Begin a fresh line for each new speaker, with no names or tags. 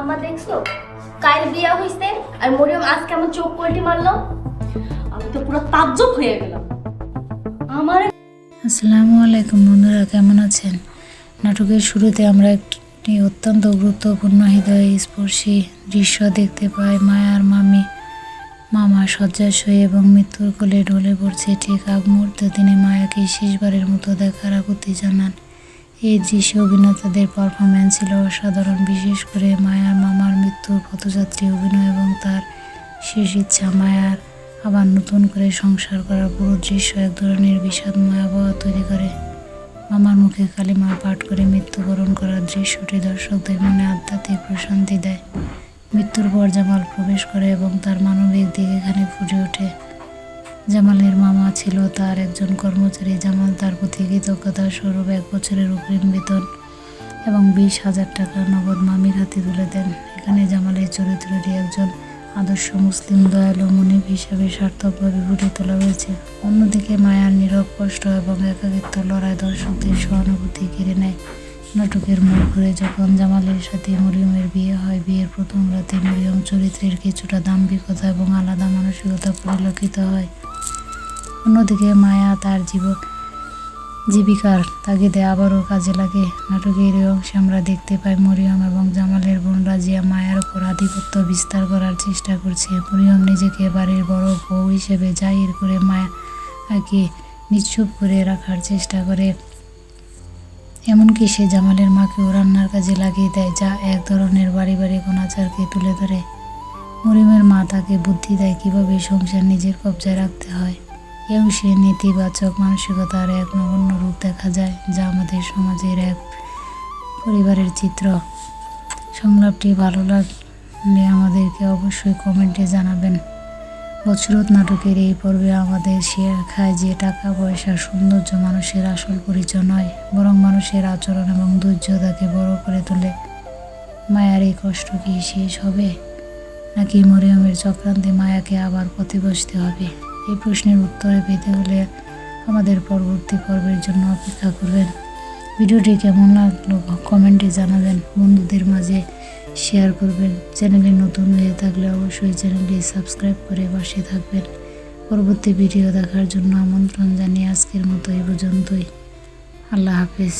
আম্মা দেখছো কাল বিয়া হইছে আর মরিয়ম আজ কেমন চোখ কোল্টি মারলো। আমি তো পুরো তাজ্জব হয়ে গেলাম। আমার
আসসালামু আলাইকুম বন্ধুরা, কেমন আছেন? নাটকের শুরুতে আমরা একটি অত্যন্ত গুরুত্বপূর্ণ হৃদয়স্পর্শী দৃশ্য দেখতে পাই। মায়ার মামা শয্যাশয়ী এবং মৃত্যুর কোলে ঢলে পড়ছে। ঠিক আগ মুহূর্তে তিনি মায়াকে শেষবারের মতো দেখার আকুতি জানান। এই দৃশ্যে অভিনেতাদের পারফরম্যান্স ছিল অসাধারণ, বিশেষ করে মায়ার মামার মৃত্যুর পথযাত্রী অভিনয় এবং তার শেষ ইচ্ছা মায়ার আবার নতুন করে সংসার করার পুরো দৃশ্য এক ধরনের বিষাদময় আবহাওয়া তৈরি করে। মামার মুখে কালিমা পাঠ করে মৃত্যুবরণ করার দৃশ্যটি দর্শকদের মনে আধ্যাত্মিক প্রশান্তি দেয়। মৃত্যুর পর জামাল প্রবেশ করে এবং তার মানবিক দিক এখানে ফুটে ওঠে। জামালের মামা ছিল তার একজন কর্মচারী। জামাল তার প্রতি কৃতজ্ঞতার স্বরূপ 1 বছরের অগ্রিম বেতন এবং 20,000 টাকা নগদ মামির হাতে তুলে দেন। এখানে জামালের চরিত্রটি একজন আদর্শ মুসলিম দয়ালু মুনিব হিসাবে সার্থকভাবে ফুটে তোলা হয়েছে। অন্যদিকে মায়ার নীরব কষ্ট এবং একাকিত্ব লড়াই দর্শকদের সহানুভূতি কেড়ে নেয়। নাটকের মোড় ঘুরে যখন জামালের সাথে মরিয়মের বিয়ে হয়। বিয়ের প্রথম রাতে মরিয়ম চরিত্রের কিছুটা দাম্ভিকতা এবং আলাদা মানসিকতা পরিলক্ষিত হয়। অন্যদিকে মায়া তার জীবিকার তাগিদে আবারও কাজে লাগে। নাটকের এই অংশে আমরা দেখতে পাই মরিয়ম এবং জামালের বোন রাজিয়া মায়ার উপর আধিপত্য বিস্তার করার চেষ্টা করছে। মরিয়ম নিজেকে বাড়ির বড় বউ হিসেবে জাহির করে মায়াকে নিশ্চুপ করে রাখার চেষ্টা করে। এমনকি সে জামালের মাকেও রান্নার কাজে লাগিয়ে দেয়, যা এক ধরনের বাড়ি অনাচারকে তুলে ধরে। মরিয়মের মা তাকে বুদ্ধি দেয় কিভাবে সংসার নিজের কবজায় রাখতে হয়। এই অংশে নেতিবাচক মানসিকতার এক নগণ্য রূপ দেখা যায়, যা আমাদের সমাজের এক পরিবারের চিত্র। সংলাপটি ভালো লাগলে আমাদেরকে অবশ্যই কমেন্টে জানাবেন। বছরত নাটকের এই পর্বে আমাদের শেখায় যে টাকা পয়সা সৌন্দর্য মানুষের আসল পরিচয় নয়, বরং মানুষের আচরণ এবং ধৈর্য তাকে বড় করে তোলে। মায়ার এই কষ্ট কি শেষ হবে, নাকি মরিয়মের চক্রান্তে মায়াকে আবার পথে বসতে হবে? এই প্রশ্নের উত্তরে পেতে হলে আমাদের পরবর্তী পর্বের জন্য অপেক্ষা করবেন। ভিডিওটি কেমন লাগলো কমেন্টে জানাবেন, বন্ধুদের মাঝে শেয়ার করবেন। চ্যানেলে নতুন হয়ে থাকলে অবশ্যই চ্যানেলটি সাবস্ক্রাইব করে পাশে থাকবেন। পরবর্তী ভিডিও দেখার জন্য আমন্ত্রণ জানিয়ে আজকের মতো এই পর্যন্তই। আল্লাহ হাফেজ।